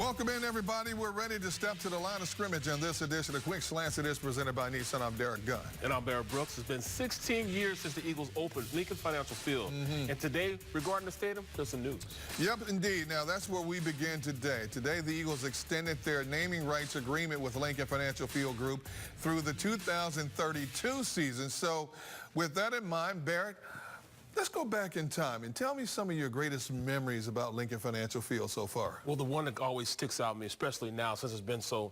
Welcome in, everybody. We're ready to step to the line of scrimmage on this edition of Quick Slants. It is presented by Nissan. I'm Derek Gunn. And I'm Barrett Brooks. It's been 16 years since the Eagles opened Lincoln Financial Field. And today, regarding the stadium, there's some news. Yep, indeed. Now, that's where we begin today. Today, the Eagles extended their naming rights agreement with Lincoln Financial Field Group through the 2032 season. So, with that in mind, Barrett, let's go back in time and tell me some of your greatest memories about Lincoln Financial Field so far. Well, the one that always sticks out to me, especially now since it's been so,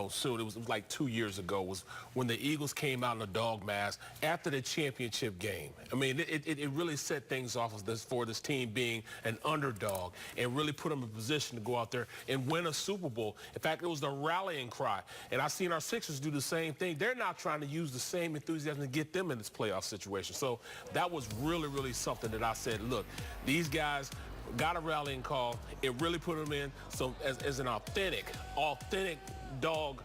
soon, it was like 2 years ago, was when the Eagles came out in a dog mask after the championship game. I mean, it really set things off for this team being an underdog and really put them in a position to go out there and win a Super Bowl. In fact, it was the rallying cry. And I've seen our Sixers do the same thing. They're not trying to use the same enthusiasm to get them in this playoff situation. So that was really something that I said, look, these guys got a rallying call. It really put them in as an authentic dog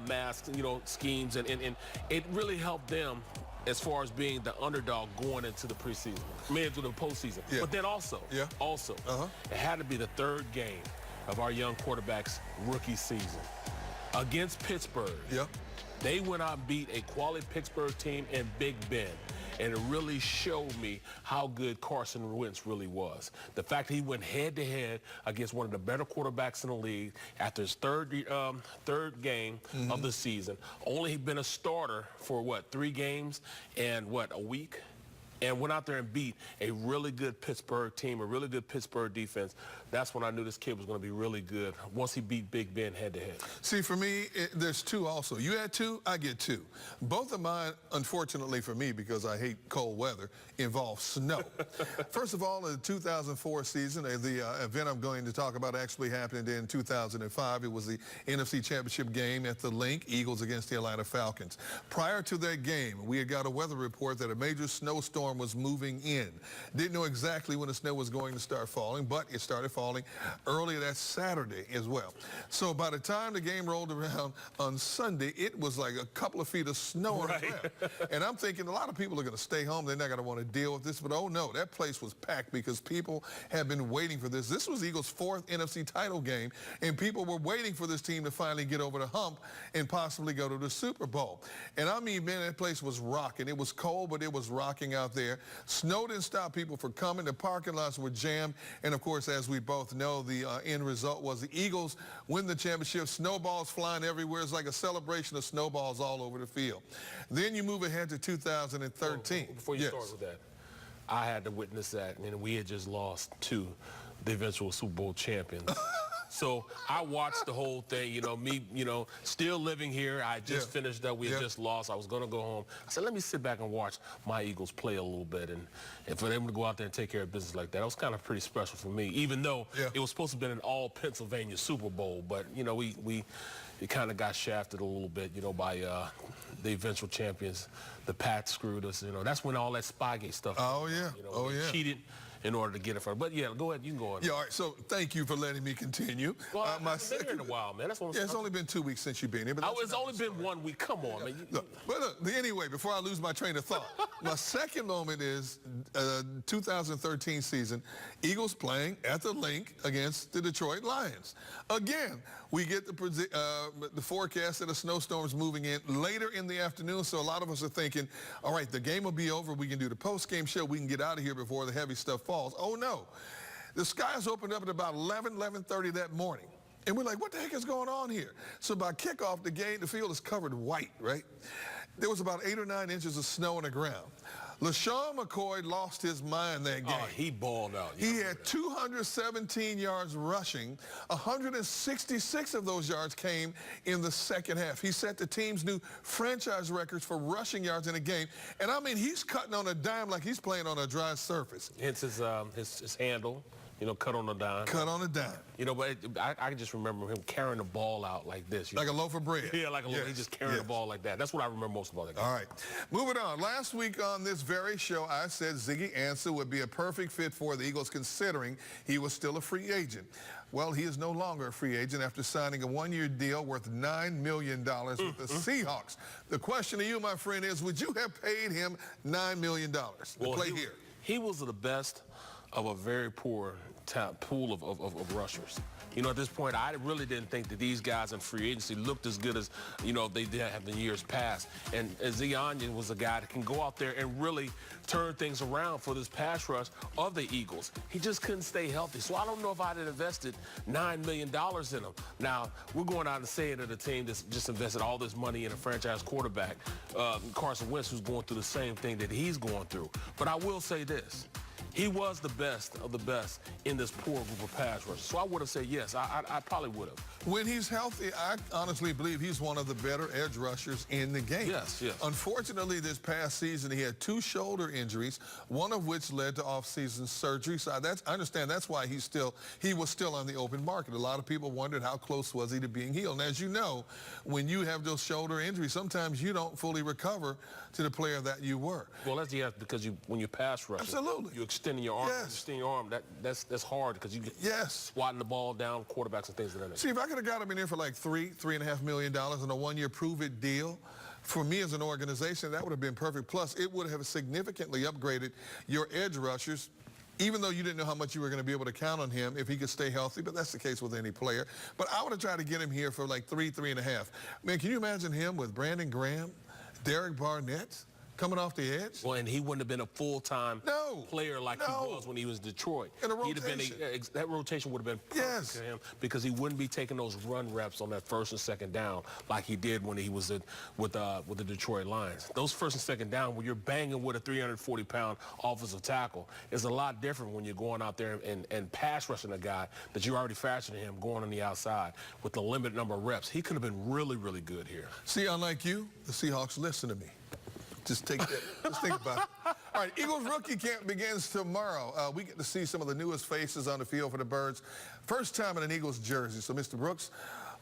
mask, schemes, and it really helped them as far as being the underdog going into the preseason, into the postseason. Yeah. But then also, it had to be the third game of our young quarterback's rookie season against Pittsburgh. Yeah. They went out and beat a quality Pittsburgh team in Big Ben. And it really showed me how good Carson Wentz really was. The fact that he went head-to-head against one of the better quarterbacks in the league after his third game of the season. Only been a starter for, 3 games and, a week? And went out there and beat a really good Pittsburgh team, a really good Pittsburgh defense. That's when I knew this kid was going to be really good once he beat Big Ben head-to-head. See, for me, there's 2 also. You had 2, I get 2. Both of mine, unfortunately for me, because I hate cold weather, involve snow. First of all, in the 2004 season, the event I'm going to talk about actually happened in 2005. It was the NFC Championship game at the Link, Eagles against the Atlanta Falcons. Prior to that game, we had got a weather report that a major snowstorm was moving in. Didn't know exactly when the snow was going to start falling, but it started falling early that Saturday as well. So by the time the game rolled around on Sunday, it was like a couple of feet of snow on the ground. And I'm thinking a lot of people are going to stay home. They're not going to want to deal with this. But oh no, that place was packed because people have been waiting for this. This was Eagles' 4th NFC title game, and people were waiting for this team to finally get over the hump and possibly go to the Super Bowl. And I mean, man, that place was rocking. It was cold, but it was rocking out there. Snow didn't stop people from coming. The parking lots were jammed. And, of course, as we both know, the end result was the Eagles win the championship. Snowballs flying everywhere. It's like a celebration of snowballs all over the field. Then you move ahead to 2013. Before you start with that, I had to witness that, and we had just lost to the eventual Super Bowl champions. So I watched the whole thing, me, still living here. I just finished up. We had just lost. I was going to go home. I said, let me sit back and watch my Eagles play a little bit. And for them to go out there and take care of business like that, it was kind of pretty special for me, even though it was supposed to have been an all-Pennsylvania Super Bowl. But, we kind of got shafted a little bit, by the eventual champions. The Pats screwed us. That's when all that Spygate stuff. Oh, yeah. They cheated in order to get it from. But yeah, go ahead. You can go on. Yeah, all right. So thank you for letting me continue. Well, I've been here in a while, man. That's what I'm saying. It's only been 2 weeks since you've been here. But it's only been 1 week. Come on, man. Look, anyway, before I lose my train of thought, my second moment is 2013 season, Eagles playing at the Link against the Detroit Lions. Again, we get the forecast that a snowstorm is moving in later in the afternoon, so a lot of us are thinking, all right, the game will be over. We can do the post-game show. We can get out of here before the heavy stuff falls. Oh, no. The skies opened up at about 11:30 that morning. And we're like, what the heck is going on here? So by kickoff, the field is covered white, right? There was about 8 or 9 inches of snow on the ground. LaShawn McCoy lost his mind that game. Oh, he balled out. He had 217 yards rushing. 166 of those yards came in the second half. He set the team's new franchise records for rushing yards in a game. And, I mean, he's cutting on a dime like he's playing on a dry surface. Hence his handle. Cut on a dime. Cut on a dime. But I just remember him carrying the ball out like this. Like a loaf of bread. Yeah, like a loaf. He just carrying the ball like that. That's what I remember most about that game. All right. Moving on. Last week on this very show, I said Ziggy Ansah would be a perfect fit for the Eagles considering he was still a free agent. Well, he is no longer a free agent after signing a 1-year deal worth $9 million with the Seahawks. The question to you, my friend, is would you have paid him $9 million to play here? He was the best of a very poor pool of rushers. You know, at this point, I really didn't think that these guys in free agency looked as good as, you know, they did have in years past. And Zion was a guy that can go out there and really turn things around for this pass rush of the Eagles. He just couldn't stay healthy. So I don't know if I'd have invested $9 million in him. Now, we're going out and saying that a team that's just invested all this money in a franchise quarterback, Carson Wentz, who's going through the same thing that he's going through. But I will say this. He was the best of the best in this poor group of pass rushers. So I would have said yes. I probably would have. When he's healthy, I honestly believe he's one of the better edge rushers in the game. Yes, yes. Unfortunately, this past season, he had 2 shoulder injuries, one of which led to off-season surgery. So I understand that's why he was still on the open market. A lot of people wondered how close was he to being healed. And as you know, when you have those shoulder injuries, sometimes you don't fully recover to the player that you were. Well, that's because when you pass rush, absolutely, you extending your arm. Yes. Extending your arm. That's hard because you get swatting the ball down, quarterbacks and things of that nature. See, if I could have got him in there for like $3.5 million on a 1-year prove-it deal, for me as an organization, that would have been perfect. Plus, it would have significantly upgraded your edge rushers, even though you didn't know how much you were going to be able to count on him if he could stay healthy, but that's the case with any player. But I would have tried to get him here for like $3.5. Man, can you imagine him with Brandon Graham, Derek Barnett, coming off the edge? Well, and he wouldn't have been a full-time player like he was when he was in Detroit. In a rotation. He'd have been that rotation would have been perfect for him because he wouldn't be taking those run reps on that first and second down like he did when he was with the Detroit Lions. Those first and second down, when you're banging with a 340-pound offensive tackle, is a lot different when you're going out there and pass rushing a guy that you're already faster than him going on the outside with the limited number of reps. He could have been really, really good here. See, unlike you, the Seahawks listen to me. Just take that. Just think about it. All right, Eagles rookie camp begins tomorrow. We get to see some of the newest faces on the field for the Birds. First time in an Eagles jersey. So, Mr. Brooks,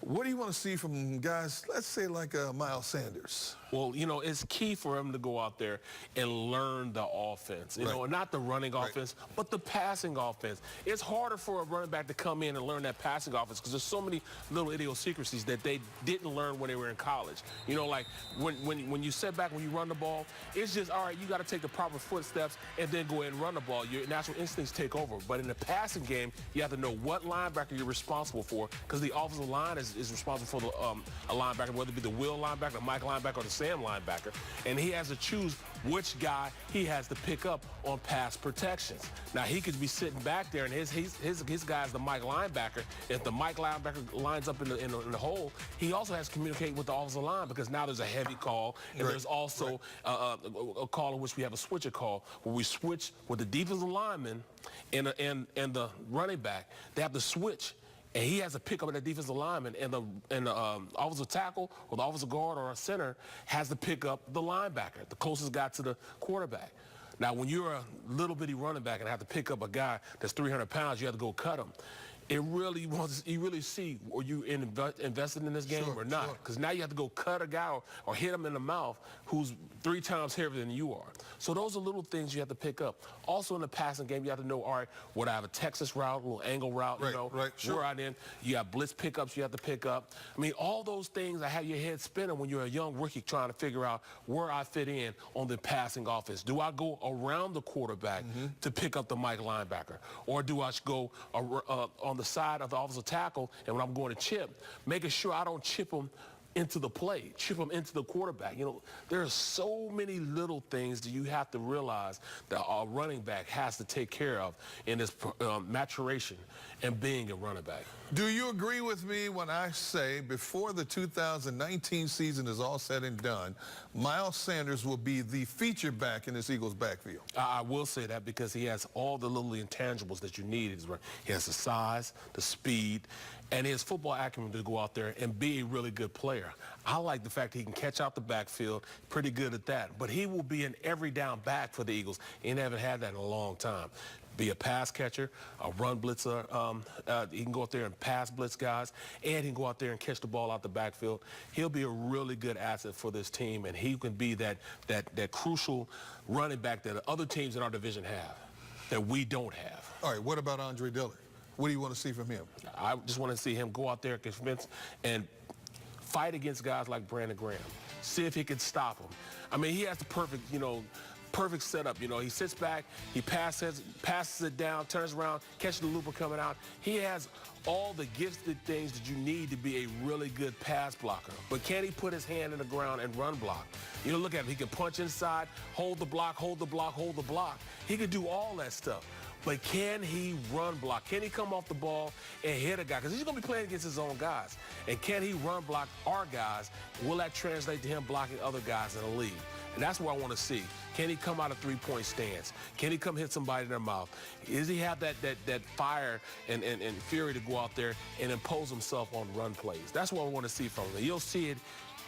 what do you want to see from guys, let's say like Miles Sanders? Well, you know, it's key for him to go out there and learn the offense. You know, not the running offense, but the passing offense. It's harder for a running back to come in and learn that passing offense because there's so many little idiosyncrasies that they didn't learn when they were in college. You know, like when you sit back, when you run the ball, it's just, all right, you got to take the proper footsteps and then go ahead and run the ball. Your natural instincts take over. But in the passing game, you have to know what linebacker you're responsible for because the offensive line is responsible for a linebacker, whether it be the Will linebacker, the Mike linebacker, or the Sam linebacker, and he has to choose which guy he has to pick up on pass protections. Now, he could be sitting back there, and his guy's the Mike linebacker. If the Mike linebacker lines up in the hole, he also has to communicate with the offensive line because now there's a heavy call, and there's also a call in which we have a switcher call, where we switch with the defensive lineman and the running back. They have to switch. And he has to pick up that defensive lineman, and the offensive tackle or the offensive guard or a center has to pick up the linebacker, the closest guy to the quarterback. Now, when you're a little bitty running back and have to pick up a guy that's 300 pounds, you have to go cut him. You really see, are you invested in this game or not? Because now you have to go cut a guy or hit him in the mouth who's 3 times heavier than you are. So those are little things you have to pick up. Also in the passing game, you have to know, all right, would I have a Texas route, a little angle route, where I'm in. You got blitz pickups you have to pick up. I mean, all those things that have your head spinning when you're a young rookie trying to figure out where I fit in on the passing offense. Do I go around the quarterback to pick up the Mike linebacker? Or do I go on the side of the offensive tackle, and when I'm going to chip, making sure I don't chip him into the play, chip him into the quarterback. You know, there are so many little things that you have to realize that a running back has to take care of in this maturation and being a running back. Do you agree with me when I say before the 2019 season is all said and done, Miles Sanders will be the feature back in this Eagles backfield? I will say that because he has all the little intangibles that you need. He has the size, the speed, and his football acumen to go out there and be a really good player. I like the fact that he can catch out the backfield, pretty good at that. But he will be an every down back for the Eagles. He haven't had that in a long time. Be a pass catcher, a run blitzer. He can go out there and pass blitz guys, and he can go out there and catch the ball out the backfield. He'll be a really good asset for this team, and he can be that crucial running back that other teams in our division have, that we don't have. All right, what about Andre Dillard? What do you want to see from him? I just want to see him go out there and fight against guys like Brandon Graham. See if he can stop him. I mean, he has the perfect, perfect setup. You know, he sits back, he passes it down, turns around, catches the looper coming out. He has all the gifted things that you need to be a really good pass blocker. But can he put his hand in the ground and run block? You know, look at him. He can punch inside, hold the block, hold the block, hold the block. He can do all that stuff. But can he run block? Can he come off the ball and hit a guy? Because he's going to be playing against his own guys. And can he run block our guys? Will that translate to him blocking other guys in the league? And that's what I want to see. Can he come out of three-point stance? Can he come hit somebody in their mouth? Does he have that fire and fury to go out there and impose himself on run plays? That's what I want to see from him. You'll see it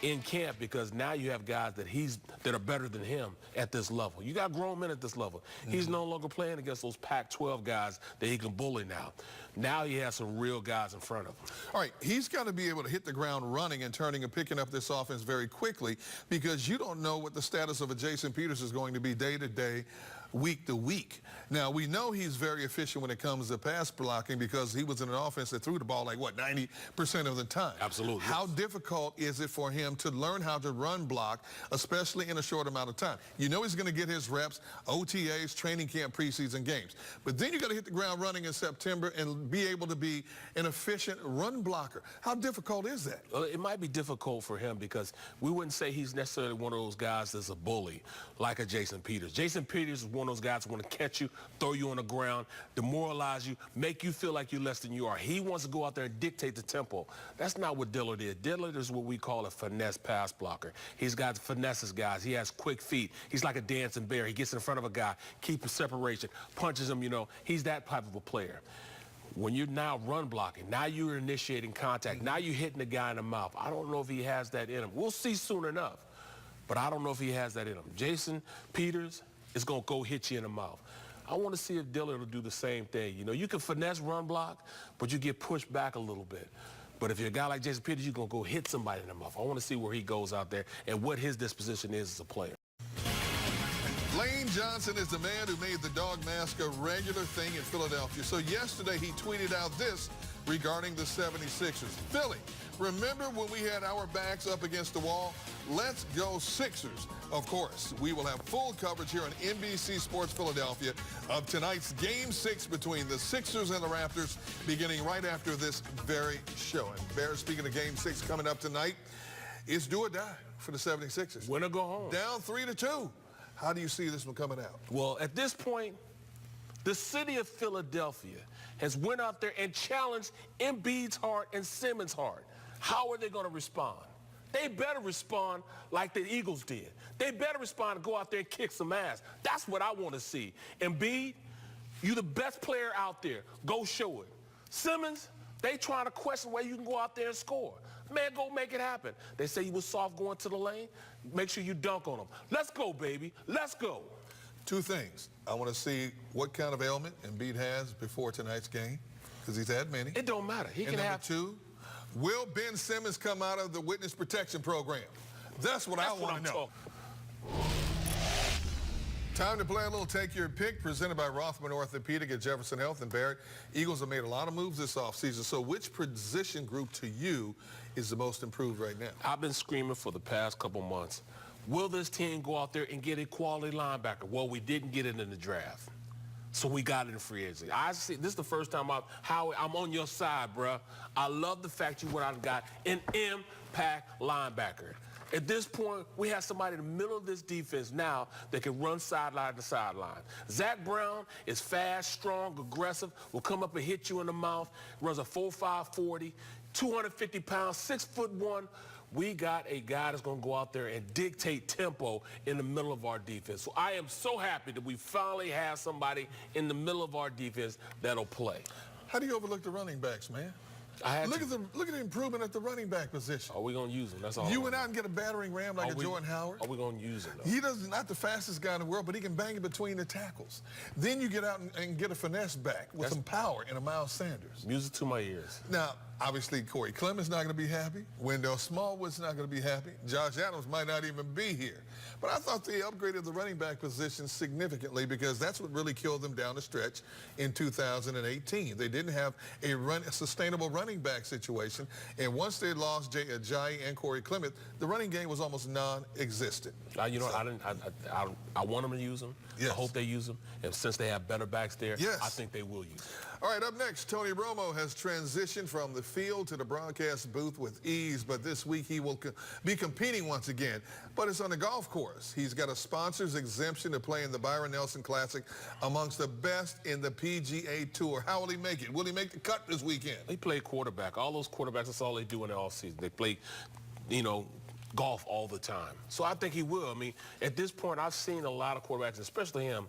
in camp because now you have guys that are better than him at this level. You got grown men at this level. He's no longer playing against those Pac-12 guys that he can bully now. Now he has some real guys in front of him. All right, he's got to be able to hit the ground running and turning and picking up this offense very quickly because you don't know what the status of a Jason Peters is going to be day to day, week to week. Now, we know he's very efficient when it comes to pass blocking because he was in an offense that threw the ball like, what, 90% of the time. Absolutely. How difficult is it for him to learn how to run block, especially in a short amount of time? You know he's going to get his reps, OTAs, training camp, preseason games. But then you got to hit the ground running in September and be able to be an efficient run blocker. How difficult is that? Well, it might be difficult for him because we wouldn't say he's necessarily one of those guys that's a bully like a Jason Peters. Jason Peters is one of those guys who want to catch you, throw you on the ground, demoralize you, make you feel like you're less than you are. He wants to go out there and dictate the tempo. That's not what Dillard is. Dillard is what we call a finesse pass blocker. He's got finesses guys. He has quick feet. He's like a dancing bear. He gets in front of a guy, keeps a separation, punches him, you know. He's that type of a player. When you're now run blocking, now you're initiating contact, now you're hitting the guy in the mouth. I don't know if he has that in him. We'll see soon enough, but I don't know if he has that in him. Jason Peters is going to go hit you in the mouth. I want to see if Dillard will do the same thing. You know, you can finesse run block, but you get pushed back a little bit. But if you're a guy like Jason Peters, you're going to go hit somebody in the mouth. I want to see where he goes out there and what his disposition is as a player. Lane Johnson is the man who made the dog mask a regular thing in Philadelphia. So yesterday he tweeted out this regarding the 76ers. Philly, remember when we had our backs up against the wall? Let's go Sixers. Of course, we will have full coverage here on NBC Sports Philadelphia of tonight's Game 6 between the Sixers and the Raptors beginning right after this very show. And Bear, speaking of Game 6 coming up tonight, it's do or die for the 76ers. Win or go home. Down 3-2. How do you see this one coming out? Well, at this point, the city of Philadelphia has went out there and challenged Embiid's heart and Simmons' heart. How are they going to respond? They better respond like the Eagles did. They better respond and go out there and kick some ass. That's what I want to see. Embiid, you the best player out there. Go show it. Simmons, they trying to question whether you can go out there and score. Man, go make it happen. They say you was soft going to the lane. Make sure you dunk on them. Let's go, baby. Let's go. Two things. I want to see what kind of ailment Embiid has before tonight's game, because he's had many. It don't matter. He and can number have. two, will Ben Simmons come out of the witness protection program? That's what I want to know. Time to play a little Take Your Pick, presented by Rothman Orthopedic at Jefferson Health and Barrett. Eagles have made a lot of moves this offseason, so which position group to you is the most improved right now? I've been screaming for the past couple months. Will this team go out there and get a quality linebacker? Well, we didn't get it in the draft, so we got it in free agency. I see. This is the first time I'm on your side, bruh. I love the fact you went out and got an impact linebacker. At this point, we have somebody in the middle of this defense now that can run sideline to sideline. Zach Brown is fast, strong, aggressive, will come up and hit you in the mouth, runs a 4.5 40, 250 pounds, 6'1". We got a guy that's going to go out there and dictate tempo in the middle of our defense. So I am so happy that we finally have somebody in the middle of our defense that'll play. How do you overlook the running backs, man? Look at the improvement at the running back position. Are we going to use him? That's all. You went out and get a battering ram like Jordan Howard. Are we going to use him, though? He doesn't, not the fastest guy in the world, but he can bang it between the tackles. Then you get out and get a finesse back with some power in a Miles Sanders. Music to my ears. Now, Obviously, Corey Clement's not going to be happy. Wendell Smallwood's not going to be happy. Josh Adams might not even be here. But I thought they upgraded the running back position significantly because that's what really killed them down the stretch in 2018. They didn't have a sustainable running back situation. And once they lost Jay Ajayi and Corey Clement, the running game was almost non-existent. You know, I want them to use them. Yes. I hope they use them. And since they have better backs there, yes, I think they will use them. All right, up next, Tony Romo has transitioned from the field to the broadcast booth with ease, but this week he will be competing once again, but it's on the golf course. He's got a sponsor's exemption to play in the Byron Nelson Classic amongst the best in the PGA Tour. How will he make it? Will he make the cut this weekend? He played quarterback. All those quarterbacks, that's all they do in the offseason. They play, you know, golf all the time. So I think he will. I mean, at this point, I've seen a lot of quarterbacks, especially him,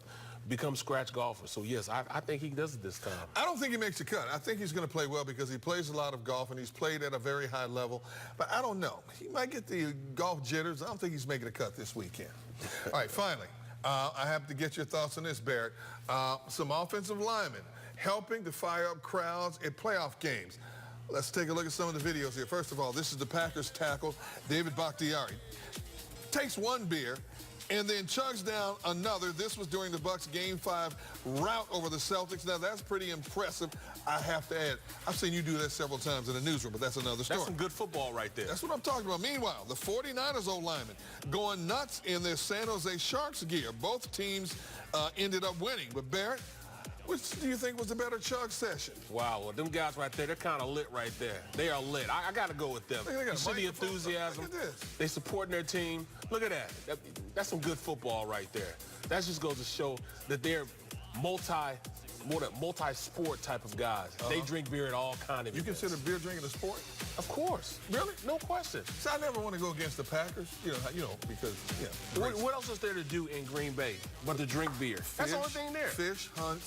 become scratch golfers. So, yes, I think he does it this time. I don't think he makes the cut. I think he's going to play well because he plays a lot of golf and he's played at a very high level. But I don't know. He might get the golf jitters. I don't think he's making a cut this weekend. All right, finally, I have to get your thoughts on this, Barrett. Some offensive linemen helping to fire up crowds at playoff games. Let's take a look at some of the videos here. First of all, this is the Packers tackle, David Bakhtiari. Takes one beer and then chugs down another. This was during the Bucs Game 5 rout over the Celtics. Now, that's pretty impressive, I have to add. I've seen you do that several times in the newsroom, but that's another story. That's some good football right there. That's what I'm talking about. Meanwhile, the 49ers old linemen going nuts in their San Jose Sharks gear. Both teams ended up winning. But, Barrett, which do you think was the better chug session? Wow, well, them guys right there, they're kind of lit right there. They are lit. I got to go with them. You see the enthusiasm. Look at this. They supporting their team. Look at that. That's some good football right there. That just goes to show that they're multi-sport type of guys. They drink beer at all kinds of You events. consider beer drinking a sport? Of course. Really? No question. So I never want to go against the Packers, because, What else is there to do in Green Bay but to drink beer? That's the only thing there. Fish, hunt,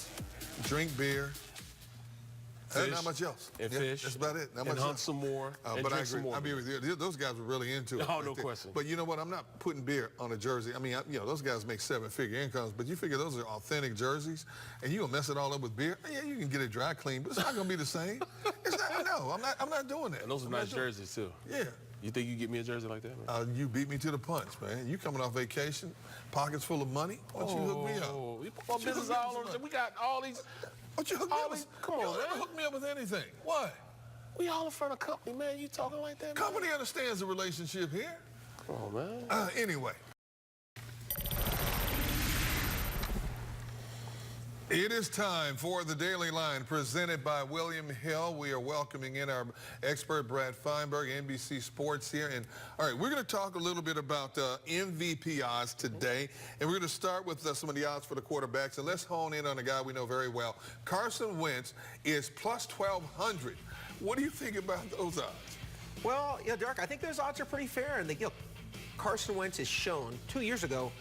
drink beer. Fish, Not much else. And fish. That's about it. Not and much hunt else. some more. And but I drink some agree. more. I agree with you. Those guys were really into it. Oh, no question. But you know what? I'm not putting beer on a jersey. I mean, those guys make seven-figure incomes, but you figure those are authentic jerseys, and you gonna mess it all up with beer? Yeah, you can get it dry clean, but it's not gonna be the same. It's not. No, I'm not doing that. And those are nice jerseys too. Yeah. You think you get me a jersey like that, man? You beat me to the punch, man. You coming off vacation, pockets full of money. Why don't you hook me up? We put our business all on. We got all these. Why don't you hook me up? Come on, You don't man. ever hook me up with anything. Why? We all in front of company, man. You talking like that, man? Company understands the relationship here. Come on, man. Anyway. It is time for the Daily Line presented by William Hill. We are welcoming in our expert Brad Feinberg, NBC Sports here. And all right, we're going to talk a little bit about MVP odds today. And we're going to start with some of the odds for the quarterbacks. And let's hone in on a guy we know very well. Carson Wentz is plus 1,200. What do you think about those odds? Well, Derek, I think those odds are pretty fair. And Carson Wentz has shown 2 years ago,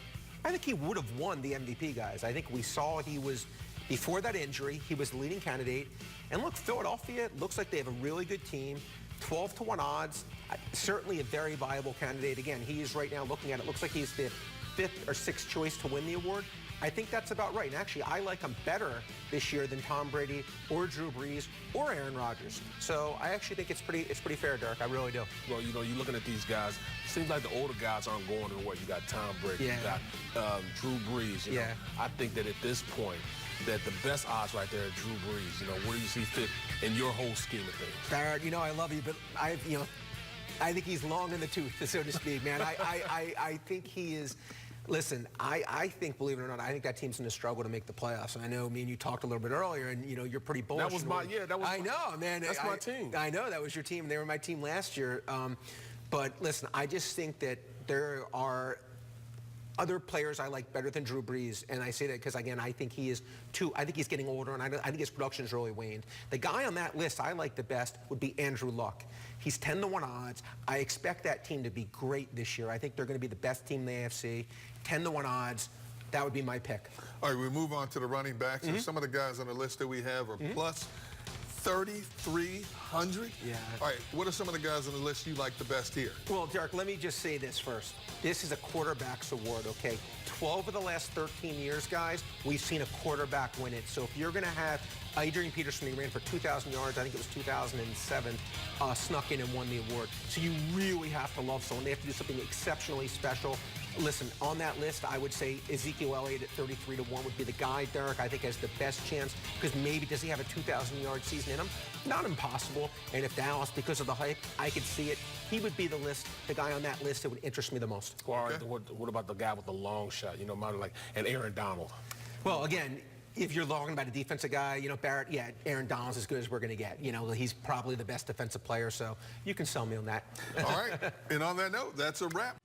I think he would have won the MVP, guys. I think we saw he was, before that injury, he was the leading candidate. And look, Philadelphia looks like they have a really good team. 12-1 odds, certainly a very viable candidate. Again, he is right now looking at it, looks like he's the 5th or 6th choice to win the award. I think that's about right. And actually, I like him better this year than Tom Brady or Drew Brees or Aaron Rodgers. So I actually think it's pretty fair, Derek. I really do. Well, you're looking at these guys. It seems like the older guys aren't going to what you got Tom Brady, Yeah. you got Drew Brees. You know. I think that at this point, that the best odds right there are Drew Brees. Where do you see fit in your whole scheme of things? Barrett, I love you, but I think he's long in the tooth, so to speak, man. I think he is. Listen, I think, believe it or not, I think that team's going to struggle to make the playoffs. And I know me and you talked a little bit earlier, and you're pretty bullish. That was I know, man. That's my team. I know that was your team. They were my team last year. But listen, I just think that there are other players I like better than Drew Brees, and I say that because, again, I think he's getting older, and I think his production's really waned. The guy on that list I like the best would be Andrew Luck. He's 10-1 odds. I expect that team to be great this year. I think they're going to be the best team in the AFC. 10-1 odds. That would be my pick. All right, we move on to the running backs. And some of the guys on the list that we have are plus 3,300? Yeah. All right, what are some of the guys on the list you like the best here? Well, Derek, let me just say this first. This is a quarterback's award, okay? 12 of the last 13 years, guys, we've seen a quarterback win it. So if you're going to have Adrian Peterson, he ran for 2,000 yards, I think it was 2007, snuck in and won the award. So you really have to love someone. They have to do something exceptionally special. Listen, on that list, I would say Ezekiel Elliott at 33-1 would be the guy, Derek, I think has the best chance, because maybe does he have a 2,000-yard season in him? Not impossible. And if Dallas, because of the hype, I could see it, he would be the guy on that list that would interest me the most. Well, all right, what about the guy with the long shot? You know, like and Aaron Donald. Well, again, if you're talking about a defensive guy, you know, Barrett, yeah, Aaron Donald's as good as we're going to get. You know, he's probably the best defensive player, so you can sell me on that. All right, and on that note, that's a wrap.